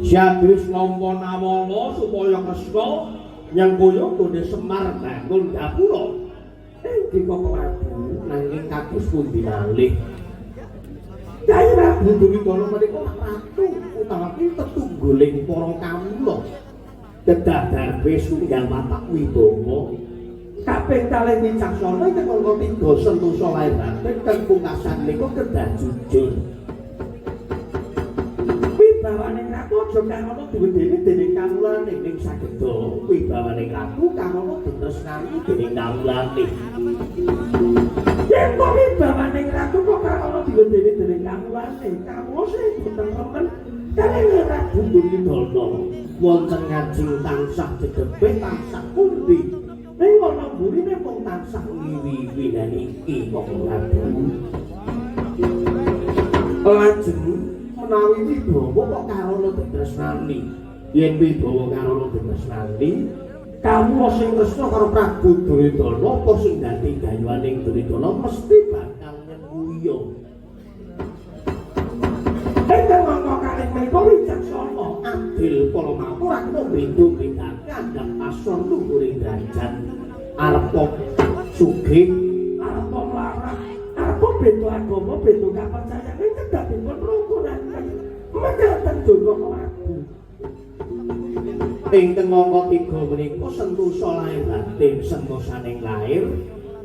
Jadus nampa namana supaya Kresna nyang kaya gone Semar bangun gapura. Dika Prabu nanging kados pundi malih. Kyai Prabu Duryudana menika ratu utawi tetunggaling para kawula. Kedah darbe sunggal watak wibawa. Kaping kalih wicaksana ing kanggo tiga sentosa lair batin kang pungkasan menika kedah jujur. Wibawaning ratu aja karono duwe-dhewe dening kawulane ning sageda. Wibawaning ratu karono ditresnani dening kawulane. Yen kok wibawaning ratu kok karono duwe-dhewe dening kawulane, kawula sing boten remen kalih Prabu Duryudana. Wonten ngajeng tansah jegepe tansah pundi. Ning ana burine mung tansah ngiwi-wiwi iki kok Prabu. Lajeng menawi Wibawa kok karono ditresnani. Yen Wibawa karono ditresnani, kawula sing tresna karo Prabu Duryudana apa sing dadi gayuhaning Duryudana mesti bakal nyemuya. Ingkang mangka kalih menika wicaksana, adil kala matur aku bendo-bendake andhap asor luhuring derajat. Arepa sugih, arepa mlarat, arepa beda agama, beda kapercayan ing cedhak dipun rukunaken. Mekaten Joko Prabu. Ingkang mangka 3 menika sentosa lair batin, sentosaning lair,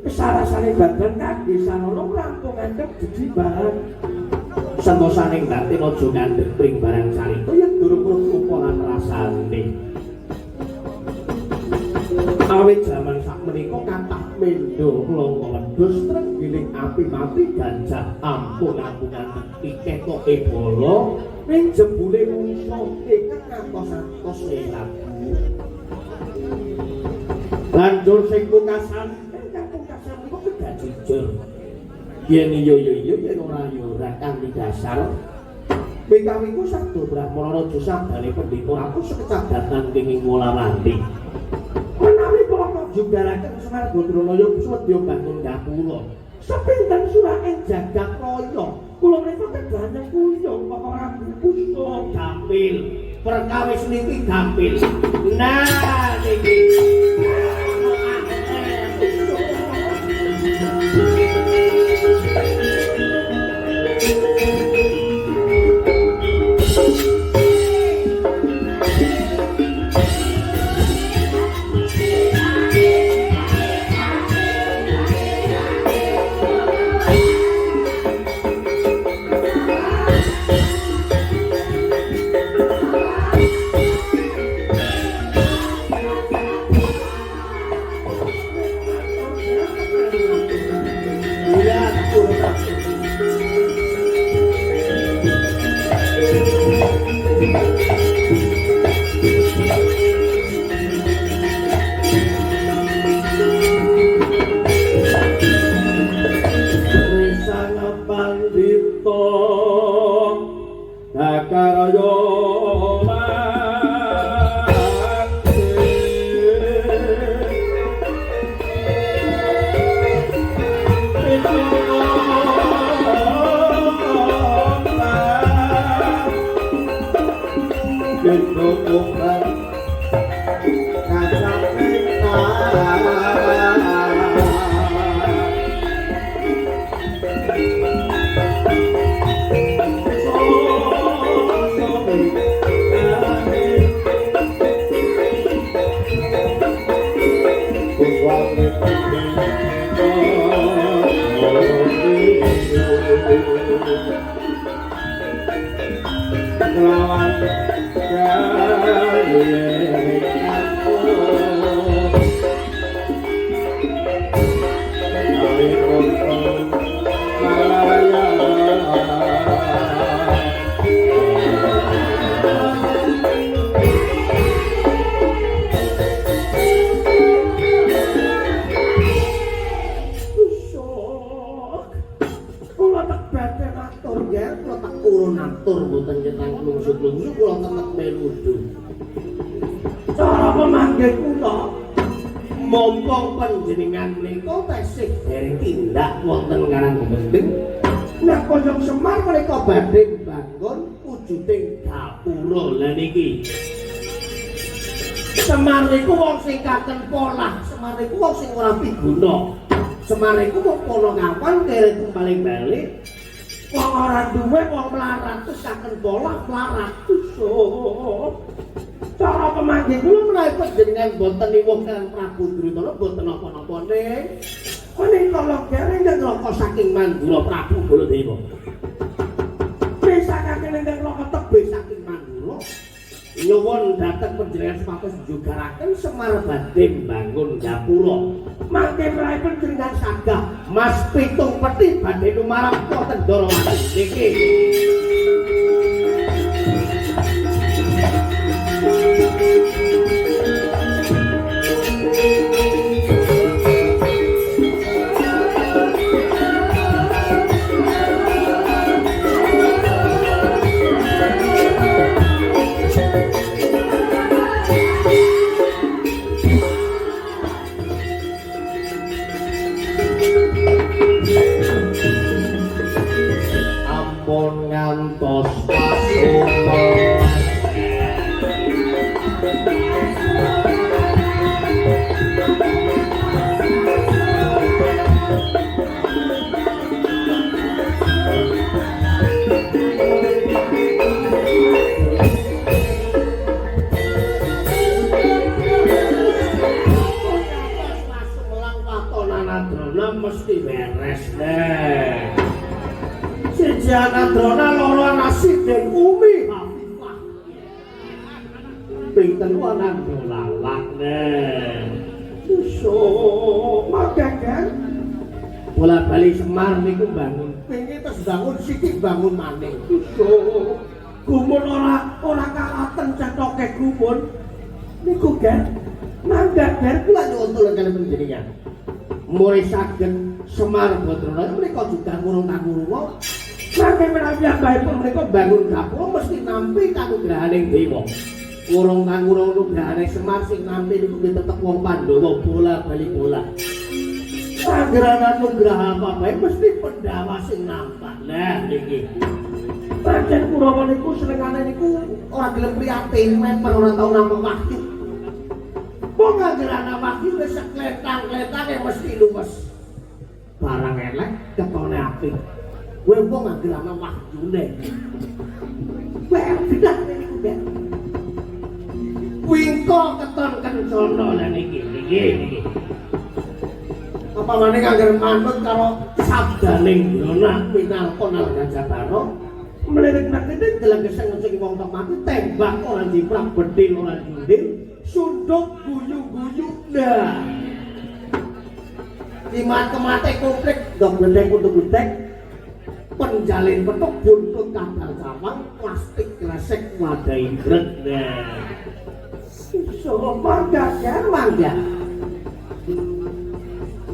kesarasane badan kangge sarana rampung andhap jejibahan. Sentosaning batin aja ngandhep pring barang carita yen durung rupa lan rasane. Awit jaman sakmenika kathah mendho langka wedhus trenggiling api mati ganjah ampun-ampunan piketoke bala ning jebule mungsa ingkang ngantos-antos laku. Banjur sing pungkasan ingkang pungkasan menika kedah jujur. Yen iya yen ora ya ora kanthi dasar. Pikawiku sabda Brahmana Raja sabdane pendhita ratu sekecadatan kenging Molawanti. Menawi kula njugaraken Semar Gondrolaya Swedya bangun gapura. Sepinten suraking jagat raya. Kula menika kedah nyengkuyung kok ora puso gampil. Perkawis niki gampil. Nah niki. Mompong panjenengan menika tasih dereng tindak wonten Karang Gendeng. Nek Kanjeng Semar menika badhe bangun wujuding gapura. Lah niki Semar niku wong sing kaken polah, Semar niku wong sing ora piguna. Semar niku wong pola kapan kere paling balik. Wong ora duwe wong melarat terus kaken polah melarat. Cara pemanggih kula menawi panjenengan boten niwuh kaliyan Prabu Duryudana boten napa-napa ning menika logere ngroko saking Mandura Prabu Baladewa. Bisa saking ngroko tebih saking Mandura. Nyuwun dhateng panjenengan supados njugaraken Semar badhe mbangun gapura. Mangke menawi panjenengan sagah Mas Pitung Peti badhe lumarang wonten Darawati niki. Ngantos mesti beres deh. Janadrona loro nasib den Umi Hafifah. Pinten wanan dolalak nen. So makakan. Bola bali Semar niku bangun. Pengin terus bangun sithik bangun maning. So gumun ora kalaten cetoke gumun. Niku kan mangga kan kula nyuwun tulung kaliyan panjenengan. Mulai saged Semar Badrana menika juga ngurung-ngurung. Mangke menawi piyambakipun menika bangun gapura mesti nampi kanugrahaning dewa. Urung kangurung nugrahane Semar sing nampi niku tetep wong Pandhawa bola-bali bola. Anggrahan nugrah apa bae mesti Pandhawa sing nampak. Lah niki. Pancen Kurawa niku senengane niku ora gelem prihatin men ora tau nampa wahyu. Wong anggrahan wahyu wis sekletang-kletane mesti luwes. Barang elek ketone apik. Kowe wong anggerana wahyune. Kowe bidak niku ben. Wingko keton kencana lan iki. Apa maning angger manut karo sabdaning Brana minalka Nargajatara. Melirik-melirik deleng geseng sing wong tok mati tembak ora jiprah bedil ora jundil sunduk guyu-guyu dah. Limat kemate komplit dok bledek untuk bledek. Penjalin petuk buntut kandal cawang plastik kresek wadai bret. So mangga kan mangga.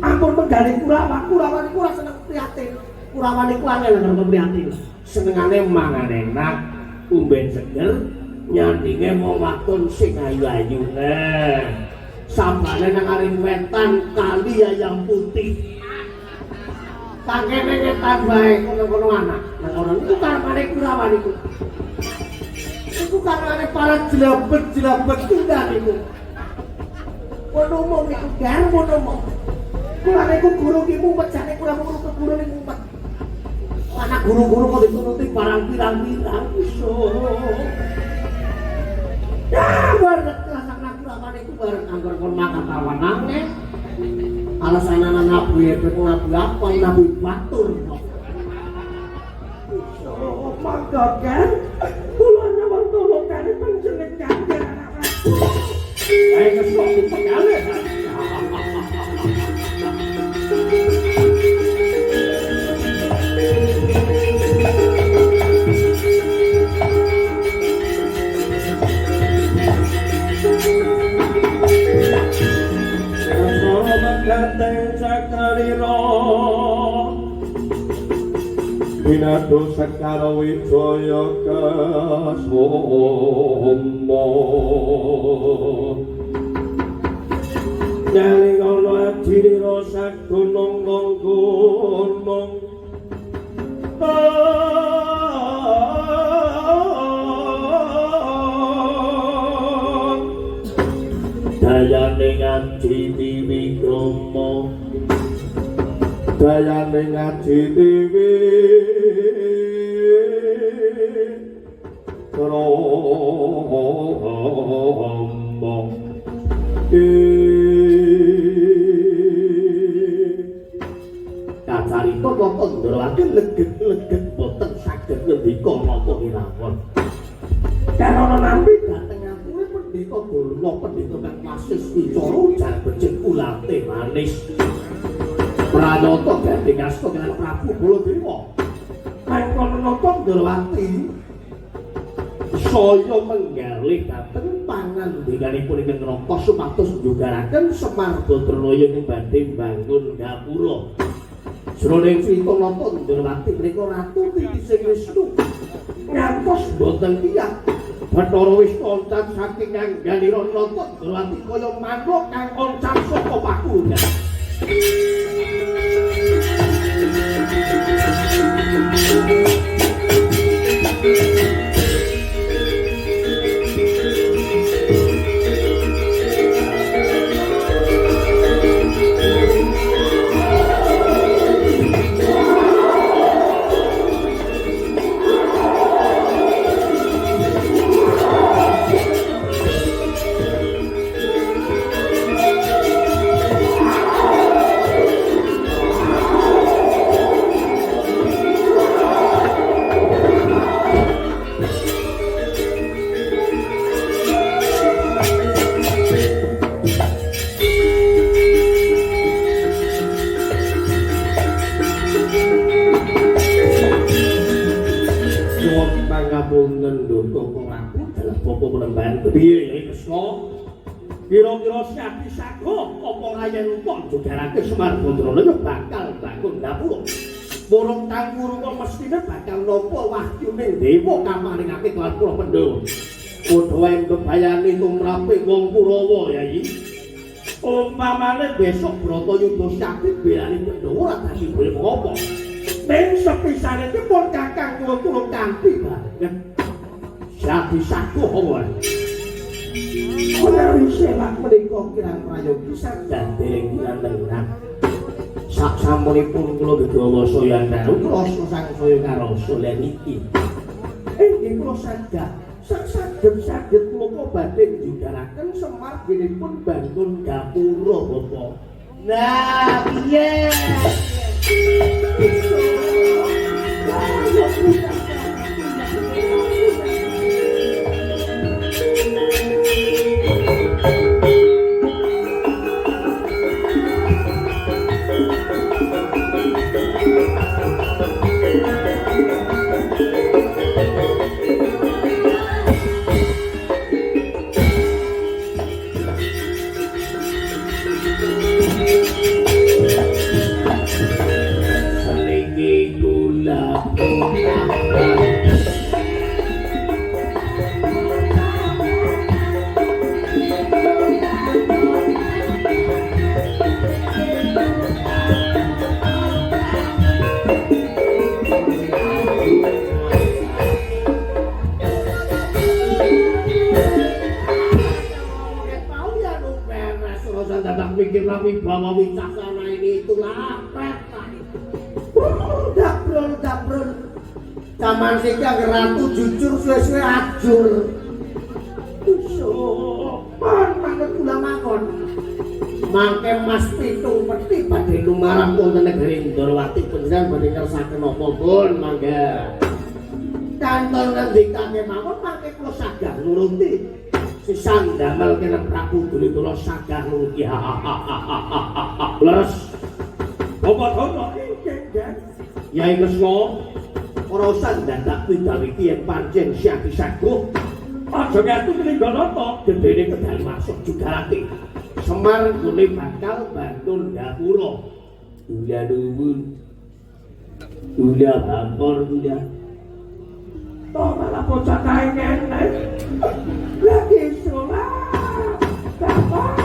Ampun penggali Kurawan iku ora seneng prihatin. Kurawan iku angel nang prihatin. Senengane mangan enak, umben seger, nyandinge wong wadon sing ayu-ayu. Sabane nang aring wetan kali ayam putih. Kangkene ngetan bae kono-kono anak. Nang ora niku karepane Kurawan iku. Iku karepane para jelebet tunggal niku. Mono iku gar mono. Kulane ku guru ki mumpet jane kurang guru ke guru ning mumpet. Anak guru-guru kok dituruti barang pirang-pirang iso. Ya bareng kelas anak ramane iku bareng anggar kon makan tawanane. Alasan anak nabu ya nabu apa nabu batur. Iso mangga kan. Kulane wong tolokane panjenengan anak-anak. Ayo kesok dipegale. Kateng Cakarira Winadu Sekara Wijaya Kasoma Nyaling ana adhira sagunung gunung dayane ngaji Wikrama dayane ngaji dewi Rama kacarita napa ndrawake leget-leget boten saged ngendika napa kirawan karana nampi dateng kuwi pendhita Durna pendhita kang masis wicara jar becik ulate manis pranata gandeng asta karo Prabu Baladewa mangkono napa Ndrawati saya menggalih dateng pangandikanipun ing neraka supados njugaraken Semar Badranaya ing badhe mbangun gapura jroning crita napa Ndrawati mriku ratu titising Wisnu ngantos boten tiyang Bathara wis koncat saking angganira nata Ndrawati kaya manuk kang oncat saka pakunya. Kira-kira Syati Sago apa rayen pon jugarake Semar Badranaya bakal bangun dapur. Murung tanguru kok mestine bakal nampa wahyuning dewa kamaringake kelan kula Pandhawa. Padha wae kebayane tumrape wong Kurawa Yai. Umpamane besok Bratayuda Syati belani Pandhawa dadi boleh ngopo. Ning sepisane pun kakang kula turun kanthi banget. Syati Sago wae. Ora selak menika kirang prayogi saged dereng kinantengan. Sak samunipun kula gegawa saya karo rasa sangsaya karo solen iki. Inggih kula saged moko badhe njugaraken Semar ginipun bangun gapura Bapak. Nah, piye? Seniki kula usah dadak mikir nabi bawa wicaksana ini itulah dabrol zaman sika ratu jujur suwe-suwe ajur sopan banget kula makon mangke mas pitung peti badhe lumarang wonten negeri Ndorowati panjenengan badhe ngersakaken napa pun mangga kantong ngendikake mawon mangke kula sagah nuruti sisang damel kene Prabu Duryudana sagah nuruti leres apa dono Yai Kresna ora usah dadak pindhawiki yen pancen Syaki Saguh aja ngatu Trigana gedene kedal masuk Jugarati Semar kune bakal bantu Ndapura Dula nuwun Dula hampur Dula to malah bocah kae ngene lagi sholat dapat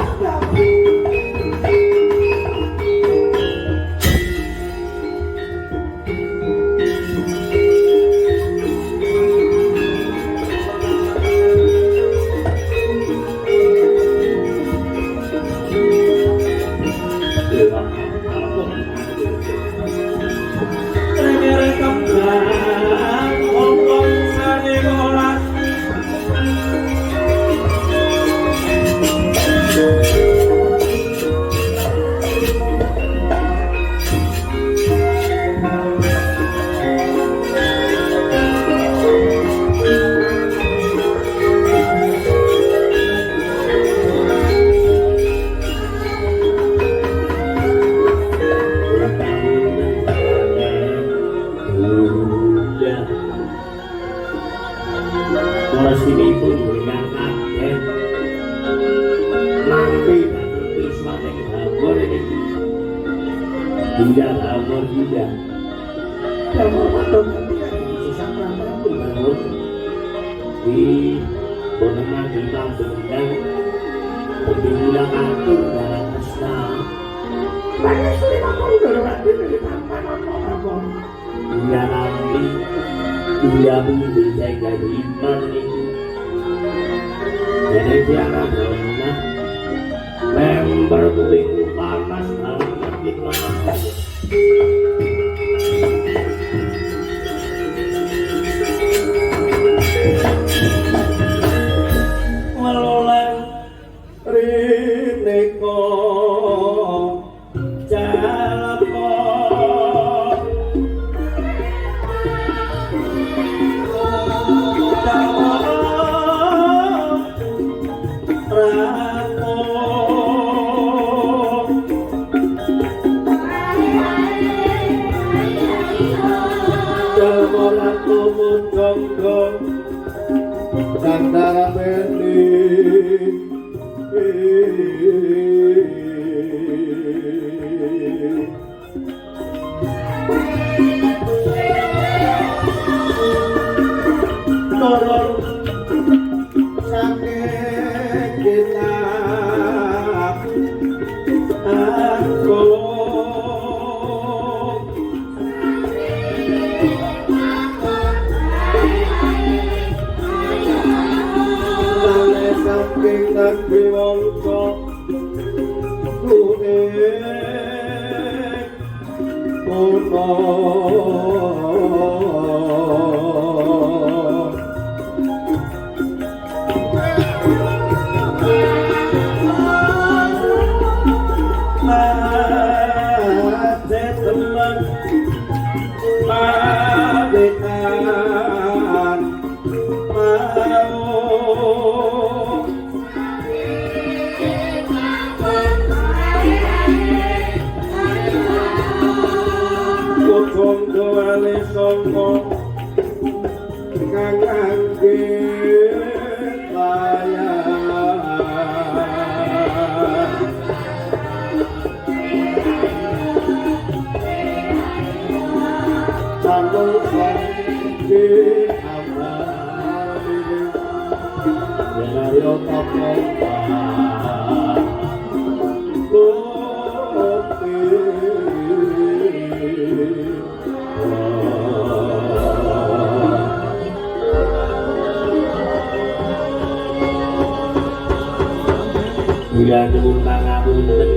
nyuwun pangapunten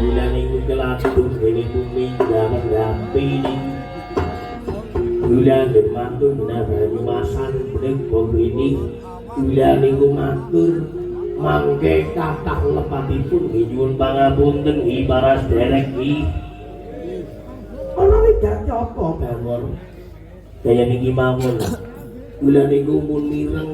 kula niku kelatu dene bumi ndapi kula matur menawi masan bening ini kula niku matur mangke kathah lepatipun nyuwun pangapunten paras derek iki ana widak apa bangun kaya niki mawon kula niku mun mireng